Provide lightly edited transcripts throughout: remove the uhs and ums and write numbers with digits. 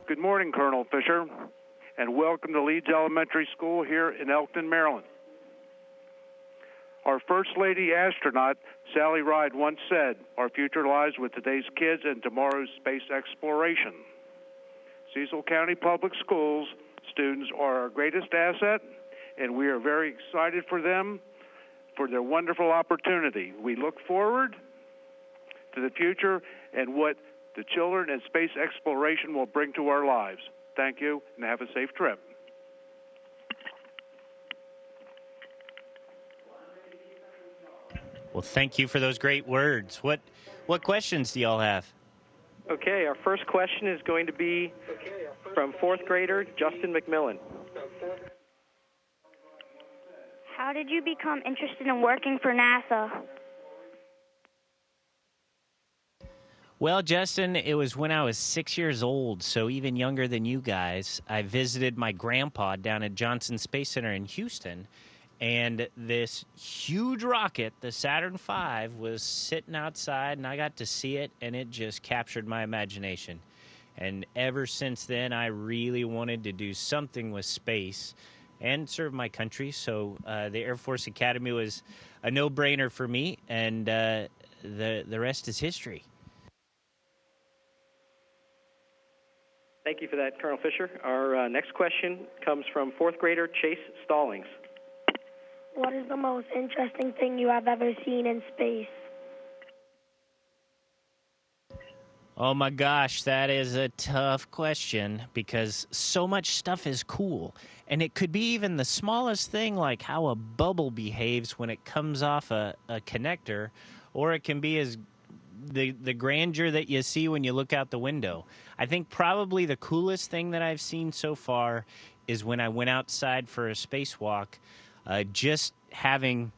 Good morning, Colonel Fisher, and welcome to Leeds Elementary School here in Elkton, Maryland. Our First Lady astronaut, Sally Ride, once said, "Our future lies with today's kids and tomorrow's space exploration." Cecil County Public Schools students are our greatest asset, and we are very excited for them, for their wonderful opportunity. We look forward to the future and what the children and space exploration will bring to our lives. Thank you, and have a safe trip. Well, thank you for those great words. What questions do y'all have? Okay, our first question is going to be from fourth grader Justin McMillan. How did you become interested in working for NASA? Well, Justin, it was when I was 6 years old, so even younger than you guys. I visited my grandpa down at Johnson Space Center in Houston, and this huge rocket, the Saturn V, was sitting outside, and I got to see it, and it just captured my imagination. And ever since then, I really wanted to do something with space and serve my country, so the Air Force Academy was a no-brainer for me, and the rest is history. Thank you for that, Colonel Fisher. Our next question comes from fourth grader Chase Stallings. What is the most interesting thing you have ever seen in space? Oh my gosh, that is a tough question because so much stuff is cool. And it could be even the smallest thing, like how a bubble behaves when it comes off a connector, or it can be as the grandeur that you see when you look out the window. I think probably the coolest thing that I've seen so far is when I went outside for a spacewalk, just having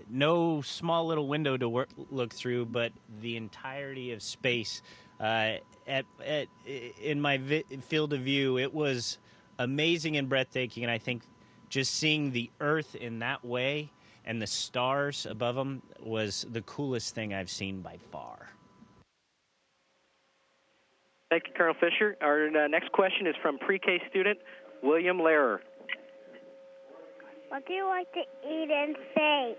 no small little window to look through, but the entirety of space in my field of view. It was amazing and breathtaking, and I think just seeing the Earth in that way and the stars above them was the coolest thing I've seen by far. Thank you, Colonel Fisher. Our next question is from pre-K student William Lehrer. What do you like to eat in space?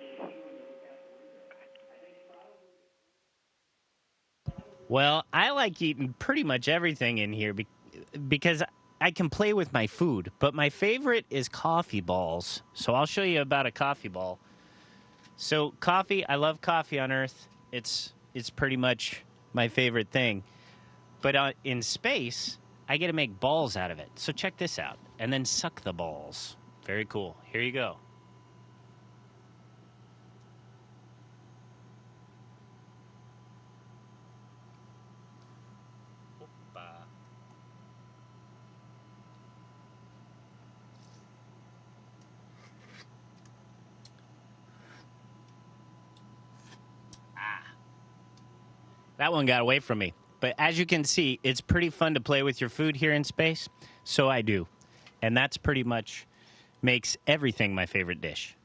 Well, I like eating pretty much everything in here because I can play with my food, but my favorite is coffee balls. So I'll show you about a coffee ball. So coffee, I love coffee on Earth. It's pretty much my favorite thing. But in space, I get to make balls out of it. So check this out. And then suck the balls. Very cool. Here you go. That one got away from me. But as you can see, it's pretty fun to play with your food here in space. So I do. And that's pretty much makes everything my favorite dish.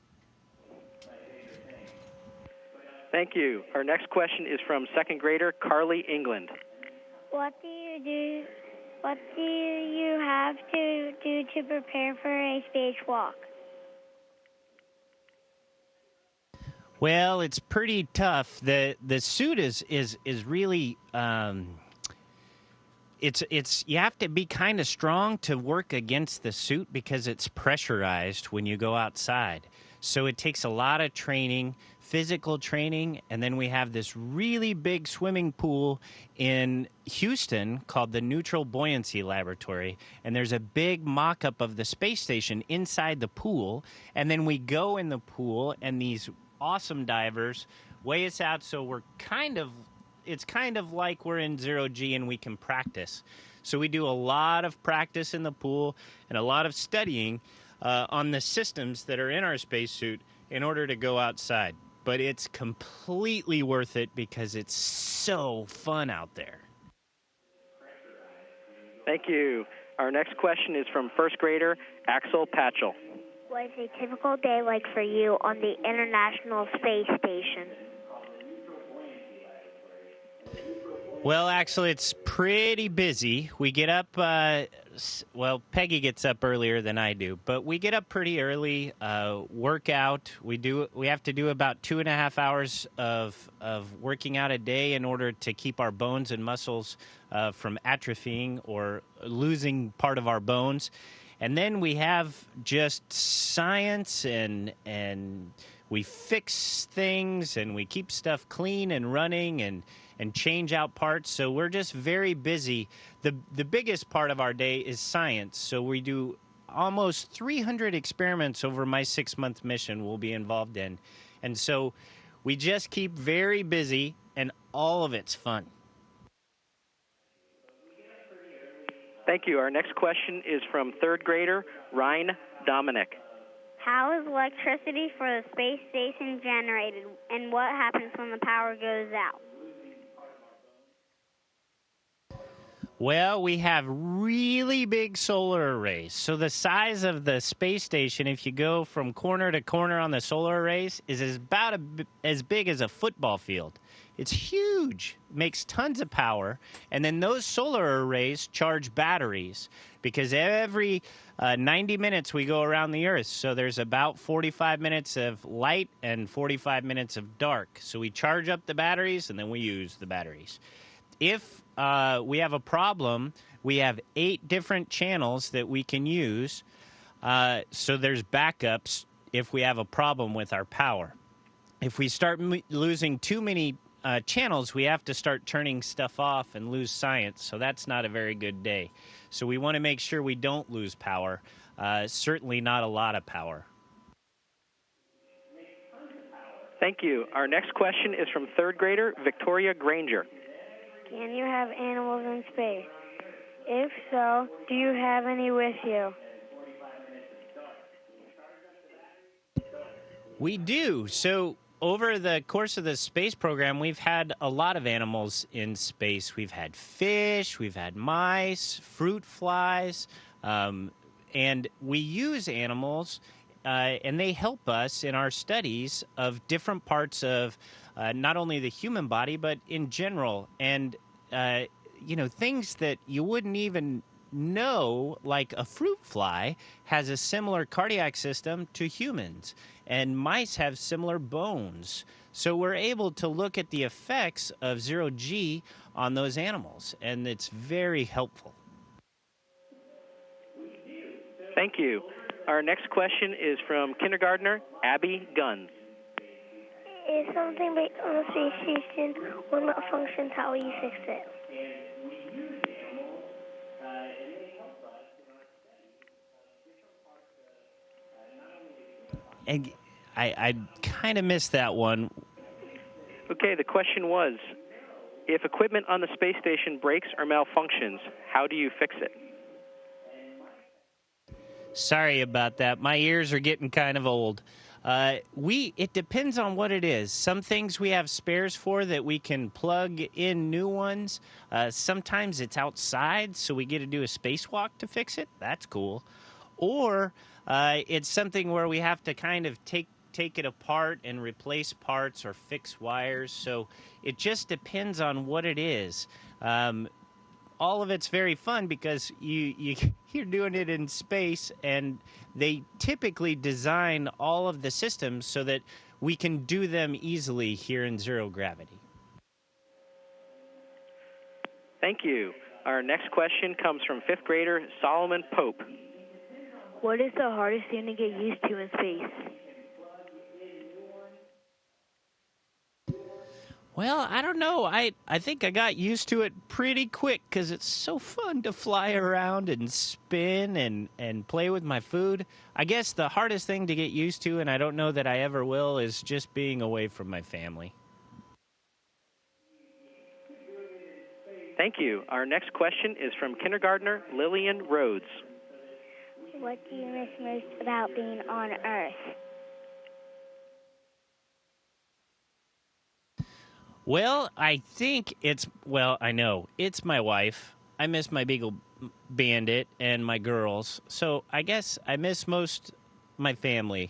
Thank you. Our next question is from second grader Carly England. What do you have to do to prepare for a spacewalk? Well, it's pretty tough. The suit is really it's you have to be kind of strong to work against the suit because it's pressurized when you go outside. So it takes a lot of training, physical training, and then we have this really big swimming pool in Houston called the Neutral Buoyancy Laboratory, and there's a big mock-up of the space station inside the pool, and then we go in the pool, and these awesome divers weigh us out, so it's kind of like we're in zero G and we can practice. So we do a lot of practice in the pool and a lot of studying on the systems that are in our spacesuit in order to go outside. But it's completely worth it because it's so fun out there. Thank you. Our next question is from first grader Axel Patchell. What is a typical day like for you on the International Space Station? Well, actually, it's pretty busy. We get up, Peggy gets up earlier than I do, but we get up pretty early, work out. We have to do about 2.5 hours of working out a day in order to keep our bones and muscles from atrophying or losing part of our bones. And then we have just science and we fix things and we keep stuff clean and running and change out parts. So we're just very busy. The biggest part of our day is science. So we do almost 300 experiments over my 6-month mission we'll be involved in. And so we just keep very busy, and all of it's fun. Thank you. Our next question is from third grader Ryan Dominic. How is electricity for the space station generated, and what happens when the power goes out? Well, we have really big solar arrays. So the size of the space station, if you go from corner to corner on the solar arrays, is about as big as a football field. It's huge, makes tons of power. And then those solar arrays charge batteries because every 90 minutes we go around the Earth. So there's about 45 minutes of light and 45 minutes of dark. So we charge up the batteries and then we use the batteries. If we have a problem, we have 8 different channels that we can use. So there's backups if we have a problem with our power. If we start losing too many channels, we have to start turning stuff off and lose science. So that's not a very good day. So we want to make sure we don't lose power, certainly not a lot of power. Thank you. Our next question is from third grader Victoria Granger. Can you have animals in space? If so, do you have any with you? We do. So over the course of the space program, we've had a lot of animals in space. We've had fish, we've had mice, fruit flies, and we use animals, and they help us in our studies of different parts of not only the human body, but in general. And, things that you wouldn't even know, like a fruit fly has a similar cardiac system to humans, and mice have similar bones. So we're able to look at the effects of zero-G on those animals, and it's very helpful. Thank you. Our next question is from kindergartner Abby Gunn. If something breaks on the space station will not function, how will you fix it? And I kind of missed that one. Okay, the question was, if equipment on the space station breaks or malfunctions, how do you fix it? Sorry about that. My ears are getting kind of old. It depends on what it is. Some things we have spares for that we can plug in new ones. Sometimes it's outside, so we get to do a spacewalk to fix it. That's cool. Or it's something where we have to kind of take it apart and replace parts or fix wires. So it just depends on what it is. All of it's very fun because you're doing it in space, and they typically design all of the systems so that we can do them easily here in zero gravity. Thank you. Our next question comes from fifth grader Solomon Pope. What is the hardest thing to get used to in space? Well, I don't know. I think I got used to it pretty quick because it's so fun to fly around and spin and play with my food. I guess the hardest thing to get used to, and I don't know that I ever will, is just being away from my family. Thank you. Our next question is from kindergartner Lillian Rhodes. What do you miss most about being on Earth? Well, I know. It's my wife. I miss my Beagle Bandit and my girls. So I guess I miss most my family.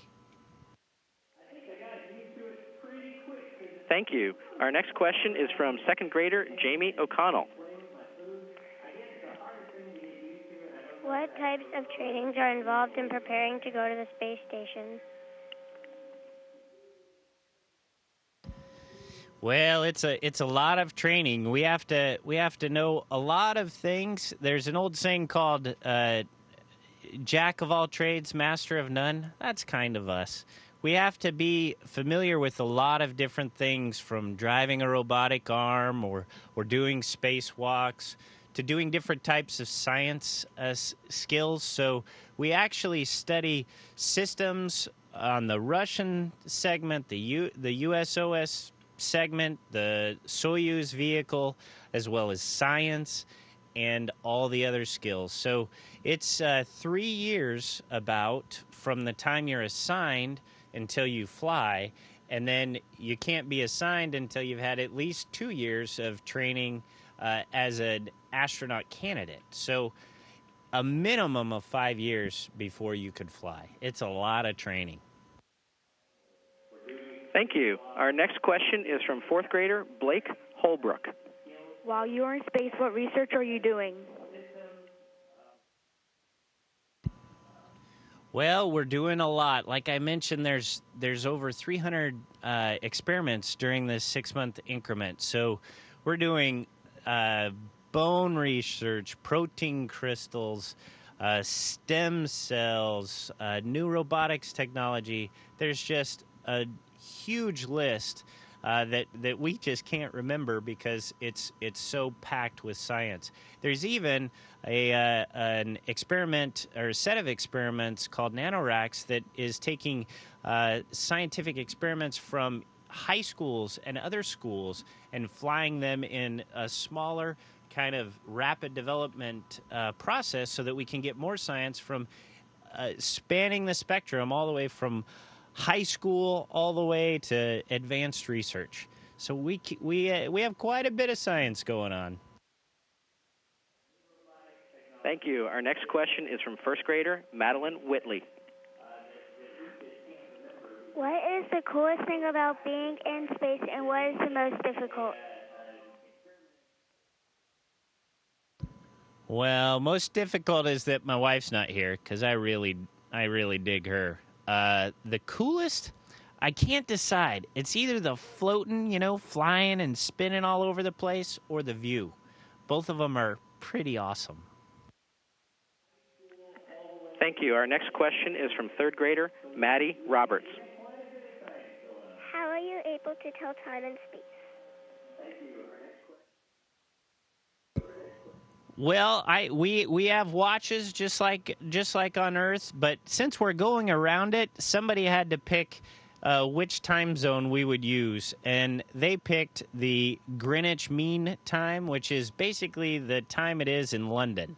Thank Thank you. Our next question is from second grader Jamie O'Connell. What types of trainings are involved in preparing to go to the space station? Well, it's a lot of training. We have to know a lot of things. There's an old saying called "Jack of all trades, master of none." That's kind of us. We have to be familiar with a lot of different things, from driving a robotic arm or doing spacewalks to doing different types of science skills. So we actually study systems on the Russian segment, the USOS segment, the Soyuz vehicle, as well as science and all the other skills. So it's 3 years about from the time you're assigned until you fly, and then you can't be assigned until you've had at least 2 years of training as an astronaut candidate. So a minimum of 5 years before you could fly. It's a lot of training. Thank you. Our next question is from fourth grader Blake Holbrook. While you are in space, what research are you doing? Well, we're doing a lot. Like I mentioned, there's over 300 experiments during this 6-month increment. So we're doing bone research, protein crystals, stem cells, new robotics technology. There's just a huge list that we just can't remember because it's so packed with science. There's even an experiment or a set of experiments called NanoRacks that is taking scientific experiments from high schools and other schools and flying them in a smaller kind of rapid development process so that we can get more science from spanning the spectrum all the way from high school all the way to advanced research. So we have quite a bit of science going on. Thank you. Our next question is from first grader Madeline Whitley. What is the coolest thing about being in space, and what is the most difficult? Well, most difficult is that my wife's not here because I really dig her. The coolest, I can't decide. It's either the floating, flying and spinning all over the place, or the view. Both of them are pretty awesome. Thank you. Our next question is from third grader Maddie Roberts. How are you able to tell time in space? Well, we have watches just like on Earth, but since we're going around it, somebody had to pick which time zone we would use, and they picked the Greenwich Mean Time, which is basically the time it is in London.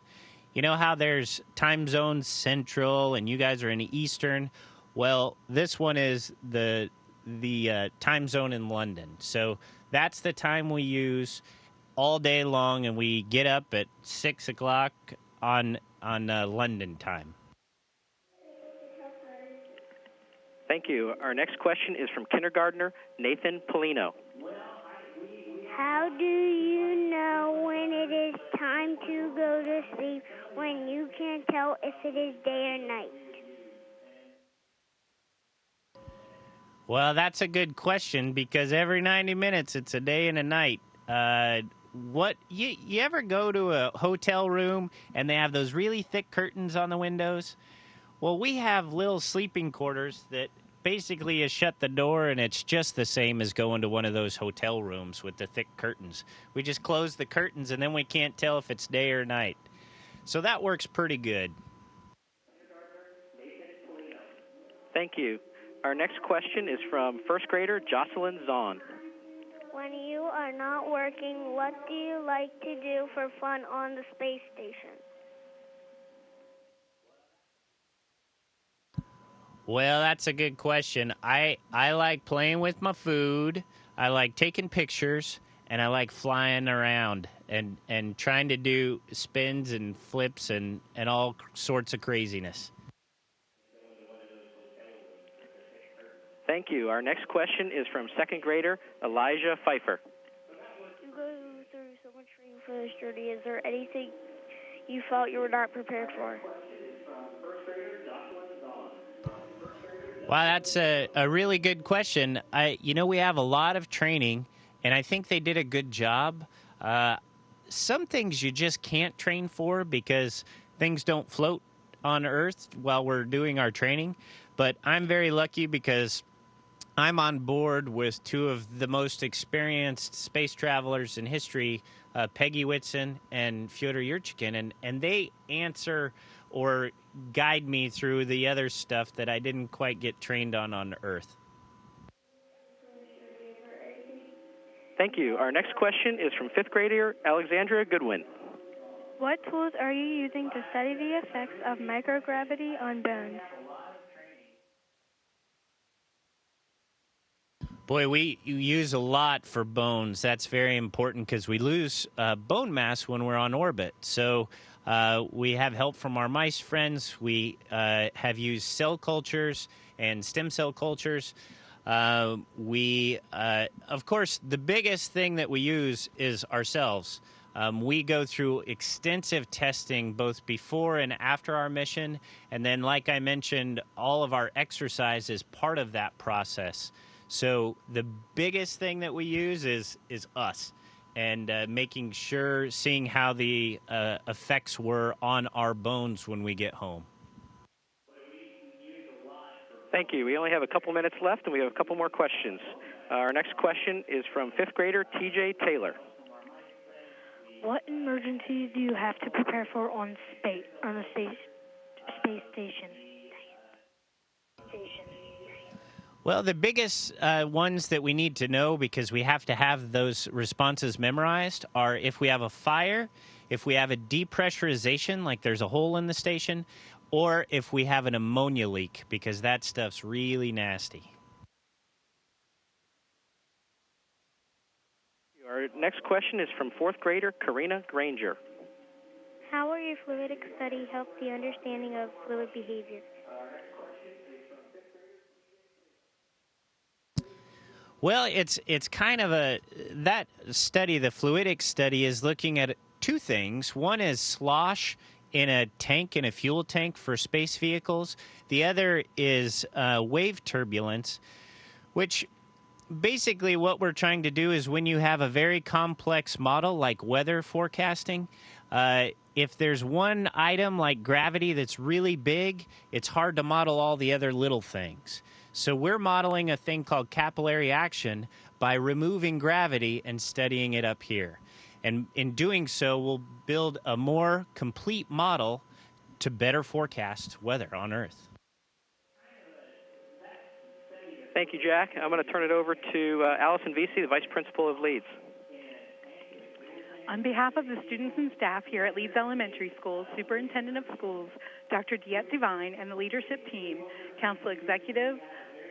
You know how there's time zones Central, and you guys are in Eastern? Well, this one is the time zone in London. So that's the time we use all day long, and we get up at 6 o'clock on London time. Thank you. Our next question is from kindergartner Nathan Polino. How do you know when it is time to go to sleep when you can't tell if it is day or night? Well, that's a good question because every 90 minutes it's a day and a night. What you ever go to a hotel room and they have those really thick curtains on the windows? Well, we have little sleeping quarters that basically you shut the door and it's just the same as going to one of those hotel rooms with the thick curtains. We just close the curtains and then we can't tell if it's day or night. So that works pretty good. Thank you. Our next question is from first grader Jocelyn Zahn. When you are not working, what do you like to do for fun on the space station? Well, that's a good question. I like playing with my food, I like taking pictures, and I like flying around and trying to do spins and flips and all sorts of craziness. Thank you. Our next question is from second grader Elijah Pfeiffer. You go through so much training for this journey. Is there anything you felt you were not prepared for? Wow, that's a really good question. We have a lot of training, and I think they did a good job. Some things you just can't train for because things don't float on Earth while we're doing our training. But I'm very lucky because I'm on board with two of the most experienced space travelers in history, Peggy Whitson and Fyodor Yurchikhin, and they answer or guide me through the other stuff that I didn't quite get trained on Earth. Thank you. Our next question is from fifth grader Alexandra Goodwin. What tools are you using to study the effects of microgravity on bones? Boy, we use a lot for bones. That's very important because we lose bone mass when we're on orbit. So we have help from our mice friends. We have used cell cultures and stem cell cultures. Of course, the biggest thing that we use is ourselves. We go through extensive testing both before and after our mission. And then, like I mentioned, all of our exercise is part of that process. So the biggest thing that we use is us and making sure, seeing how the effects were on our bones when we get home. Thank you. We only have a couple minutes left, and we have a couple more questions. Our next question is from fifth grader TJ Taylor. What emergencies do you have to prepare for on the space station? Well, the biggest ones that we need to know, because we have to have those responses memorized, are if we have a fire, if we have a depressurization, like there's a hole in the station, or if we have an ammonia leak, because that stuff's really nasty. Our next question is from fourth grader Karina Granger. How will your fluidic study help the understanding of fluid behavior? Well, it's kind of that study, the fluidic study, is looking at two things. One is slosh in a tank, in a fuel tank for space vehicles. The other is wave turbulence, which basically what we're trying to do is when you have a very complex model like weather forecasting, if there's one item like gravity that's really big, it's hard to model all the other little things. So we're modeling a thing called capillary action by removing gravity and studying it up here. And in doing so, we'll build a more complete model to better forecast weather on Earth. Thank you, Jack. I'm going to turn it over to Allison Vesey, the Vice Principal of Leeds. On behalf of the students and staff here at Leeds Elementary School, Superintendent of Schools, Dr. Diet Devine, and the leadership team, Council Executive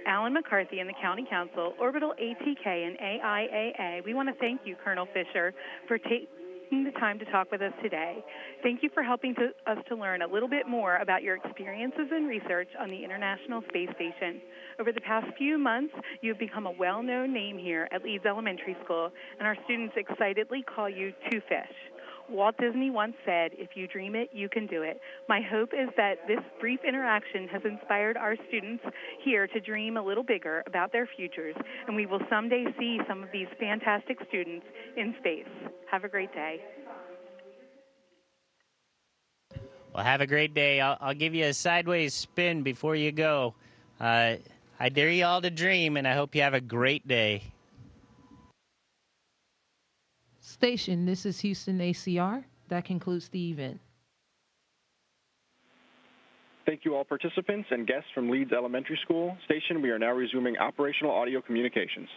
Alan McCarthy and the County Council, Orbital ATK, and AIAA, we want to thank you, Colonel Fisher, for taking the time to talk with us today. Thank you for helping us to learn a little bit more about your experiences and research on the International Space Station. Over the past few months, you've become a well-known name here at Leeds Elementary School, and our students excitedly call you Two Fish. Walt Disney once said, "If you dream it, you can do it." My hope is that this brief interaction has inspired our students here to dream a little bigger about their futures, and we will someday see some of these fantastic students in space. Have a great day. Well, have a great day. I'll give you a sideways spin before you go. I dare you all to dream, and I hope you have a great day. Station, this is Houston ACR. That concludes the event. Thank you all participants and guests from Leeds Elementary School. Station, we are now resuming operational audio communications.